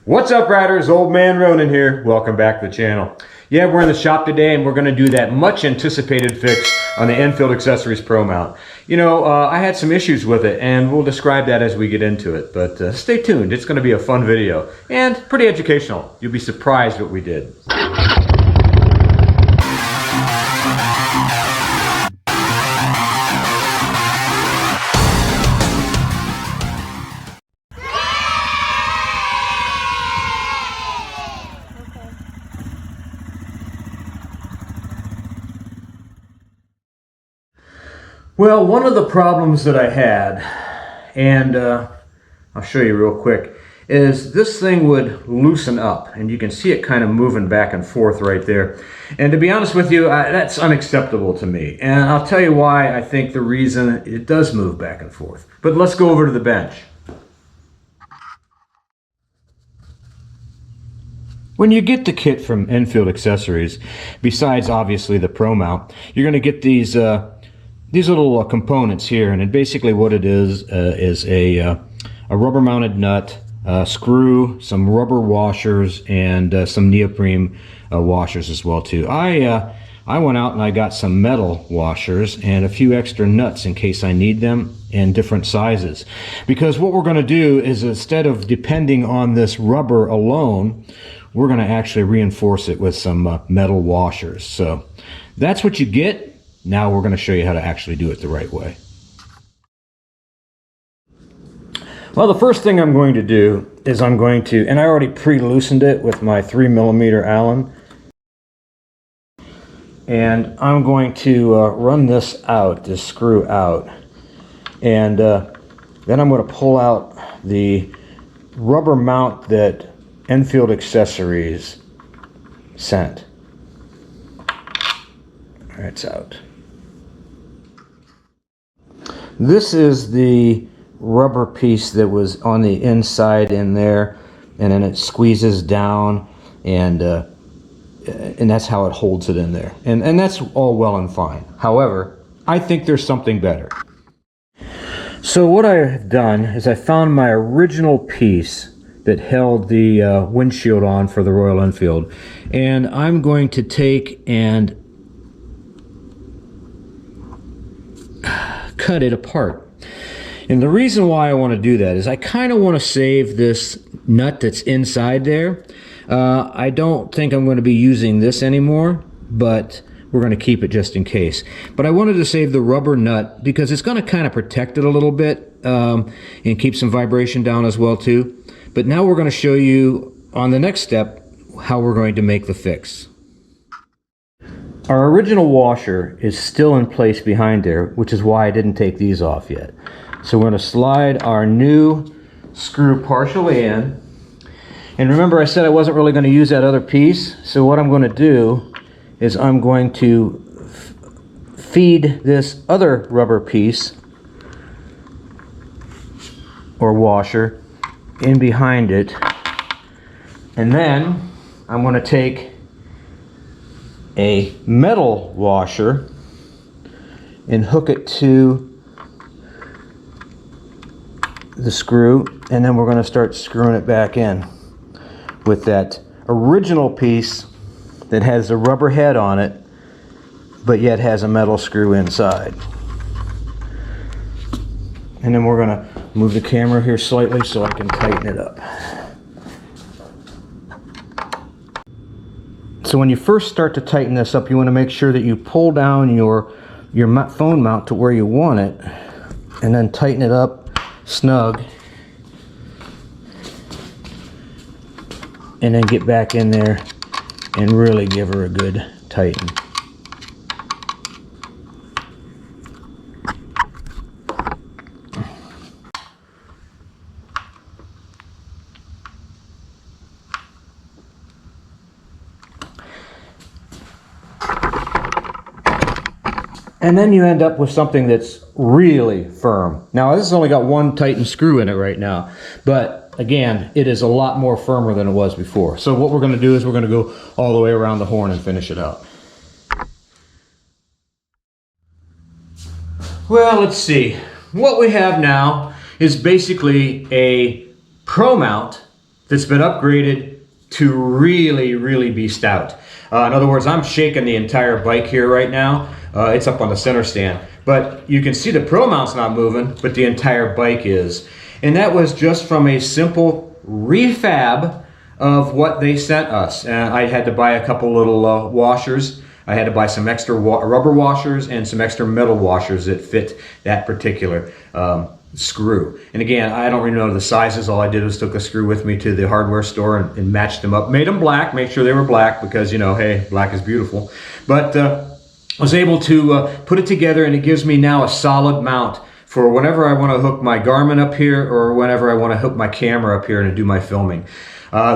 What's up, riders? Old Man Ronin here. Welcome back to the channel. Yeah, we're in the shop today and we're going to do that much anticipated fix on the Enfield Accessories Pro Mount. You know, I had some issues with it and we'll describe that as we get into it, but stay tuned. It's going to be a fun video and pretty educational. You'll be surprised what we did. Well, one of the problems that I had, and I'll show you real quick, is this thing would loosen up, and you can see it kind of moving back and forth right there. And to be honest with you, that's unacceptable to me. And I'll tell you why I think the reason it does move back and forth. But let's go over to the bench. When you get the kit from Enfield Accessories, besides obviously the Pro Mount, you're going to get these little components here, and basically what it is a rubber mounted nut, screw, some rubber washers, and some neoprene washers as well too. I went out and I got some metal washers and a few extra nuts in case I need them in different sizes, because what we're going to do is, instead of depending on this rubber alone, we're going to actually reinforce it with some metal washers. So that's what you get. Now we're going to show you how to actually do it the right way. Well, the first thing I'm going to do is and I already pre-loosened it with my 3mm Allen. And I'm going to run this screw out. And then I'm going to pull out the rubber mount that Enfield Accessories sent. It's out. This is the rubber piece that was on the inside in there, and then it squeezes down, and that's how it holds it in there. And that's all well and fine. However, I think there's something better. So what I have done is I found my original piece that held the windshield on for the Royal Enfield, and I'm going to take and cut it apart. And the reason why I want to do that is I kind of want to save this nut that's inside there. I don't think I'm going to be using this anymore, but we're going to keep it just in case. But I wanted to save the rubber nut because it's going to kind of protect it a little bit and keep some vibration down as well too. But now we're going to show you on the next step how we're going to make the fix. Our original washer is still in place behind there, which is why I didn't take these off yet. So we're going to slide our new screw partially in. And remember, I said I wasn't really going to use that other piece. So what I'm going to do is I'm going to feed this other rubber piece or washer in behind it. And then I'm going to take a metal washer and hook it to the screw, and then we're going to start screwing it back in with that original piece that has a rubber head on it but yet has a metal screw inside. And then we're going to move the camera here slightly so I can tighten it up. So when you first start to tighten this up, you want to make sure that you pull down your phone mount to where you want it, and then tighten it up snug, and then get back in there and really give her a good tighten. And then you end up with something that's really firm. Now, this has only got one tightened screw in it right now, but again, it is a lot more firmer than it was before. So what we're going to do is we're going to go all the way around the horn and finish it out. Well, let's see. What we have now is basically a Pro Mount that's been upgraded to really be stout. In other words, I'm shaking the entire bike here right now. It's up on the center stand, but you can see the pro mount's not moving, but the entire bike is. And that was just from a simple refab of what they sent us. I had to buy a couple little washers. I had to buy some extra rubber washers and some extra metal washers that fit that particular screw. And again, I don't really know the sizes. All I did was took a screw with me to the hardware store and matched them up. Made them black, made sure they were black because, you know, hey, black is beautiful. But was able to put it together, and it gives me now a solid mount for whenever I want to hook my Garmin up here or whenever I want to hook my camera up here and do my filming.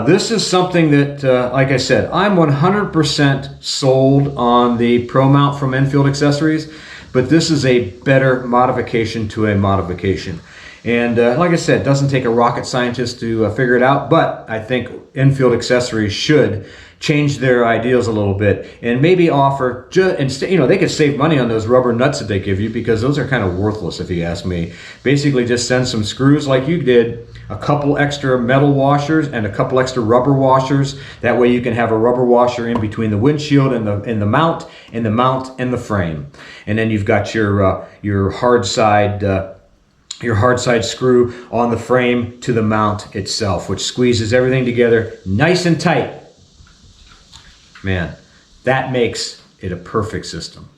This is something that, like I said, I'm 100% sold on the Pro Mount from Enfield Accessories, but this is a better modification to a modification. And like I said, it doesn't take a rocket scientist to figure it out, but I think Enfield Accessories should change their ideas a little bit and maybe offer, you know, they could save money on those rubber nuts that they give you, because those are kind of worthless if you ask me. Basically just send some screws like you did, a couple extra metal washers and a couple extra rubber washers. That way you can have a rubber washer in between the windshield and the mount, and the mount and the frame. And then you've got your hard side screw on the frame to the mount itself, which squeezes everything together nice and tight. Man, that makes it a perfect system.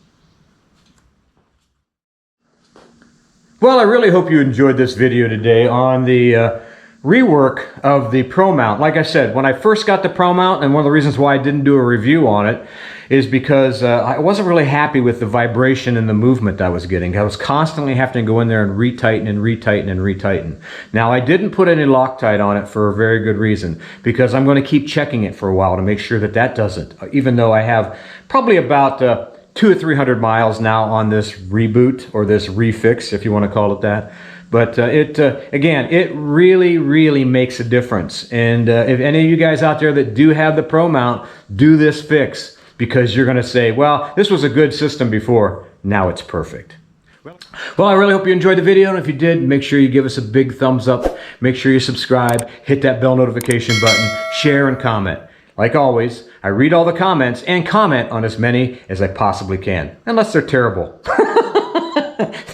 Well, I really hope you enjoyed this video today on the rework of the Pro Mount. Like I said, when I first got the Pro Mount, and one of the reasons why I didn't do a review on it is because I wasn't really happy with the vibration and the movement I was getting. I was constantly having to go in there and retighten and retighten and retighten. Now, I didn't put any Loctite on it for a very good reason, because I'm going to keep checking it for a while to make sure that that doesn't, even though I have probably about 200 or 300 miles now on this reboot, or this refix, if you want to call it that. But again, it really makes a difference. And if any of you guys out there that do have the Pro Mount, do this fix, because you're going to say, well, this was a good system before, now it's perfect. Well, I really hope you enjoyed the video, and if you did, make sure you give us a big thumbs up, make sure you subscribe, hit that bell notification button, share and comment. Like always, I read all the comments and comment on as many as I possibly can, unless they're terrible.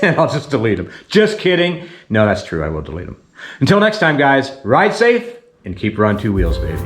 Then I'll just delete them. Just kidding. No, that's true. I will delete them. Until next time, guys, ride safe and keep her on two wheels, baby.